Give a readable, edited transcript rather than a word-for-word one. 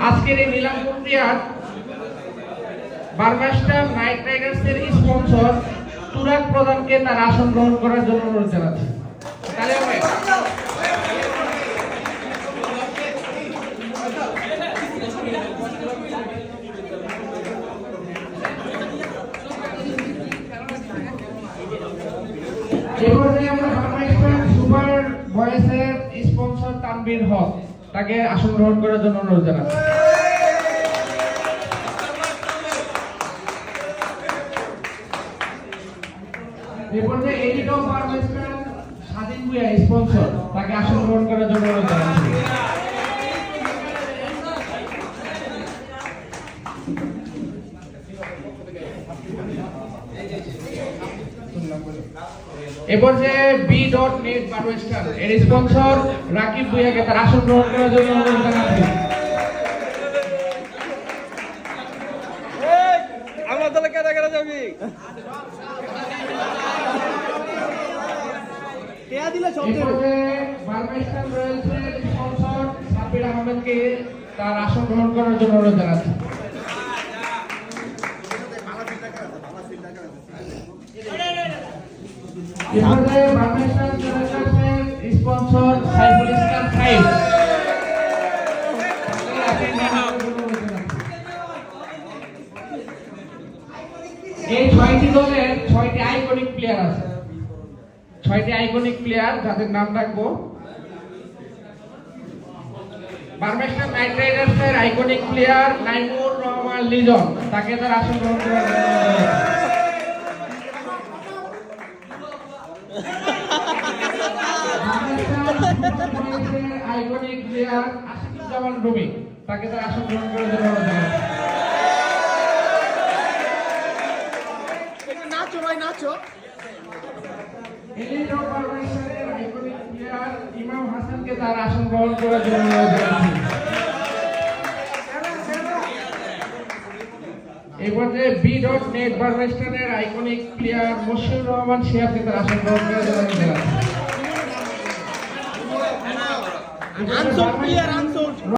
আজকের এই নিলাম প্রক্রিয়ার বারমাস্টার নাইট রাইডার্সের স্পন্সর তুরাগ প্রধানকে তার আসন গ্রহণ করার জন্য অনুরোধ জানাচ্ছি। তাহলে হবে এবারে আমরা বারমাস্টার সুপার ভয়েসের স্পন্সর তানভীর হক তাকে আসন গ্রহণ করার জন্য অনুরোধ জানাচ্ছি। এরপরে এডিট অফ বারমাস্টার স্বাধীন ভূঁইয়া স্পন্সর তাকে আসন গ্রহণ করার জন্য অনুরোধ জানাচ্ছি। এরপর যে B.net বারমাস্টার এর স্পন্সর রাকিব ভূঁইয়াকে তার আসন গ্রহণ করার জন্য অনুরোধ জানাচ্ছি। আমরা দলে কেটে কেটে যাবি বারমাস্টার রয়্যালসের স্পন্সর সাব্বির আহমেদকে তার আসন গ্রহণ করার জন্য অনুরোধ জানাচ্ছি। এরপরে বারমাস্টার রয়্যালসের স্পন্সর সাইফুল ইসলাম সাইফ এই 6টি দলের 6টি আইকনিক প্লেয়ার আছে। 6টি আইকনিক প্লেয়ার যাদের নাম রাখবো। বারমাস্টার নাইট রাইডার্সের আইকনিক প্লেয়ার নাইমুর রহমান লিজন তাকে তার আসন গ্রহণ করার জন্য আইকনিক প্লেয়ার আশিকুজ্জামান রুমি তাকে তার আসন গ্রহণ করার জন্য নাচো ভাই নাচো এলিট অফ বারমাস্টারের আইকনিক প্লেয়ার ইমাম হাসানকে তার আসন গ্রহণ করার জন্য অনুরোধ জানাচ্ছি। এরপর যে B.net বারমাস্টারের আইকনিক প্লেয়ার মশিউর রহমান শিহাবকে তার আসন গ্রহণ করার জন্য অনুরোধ জানাচ্ছি।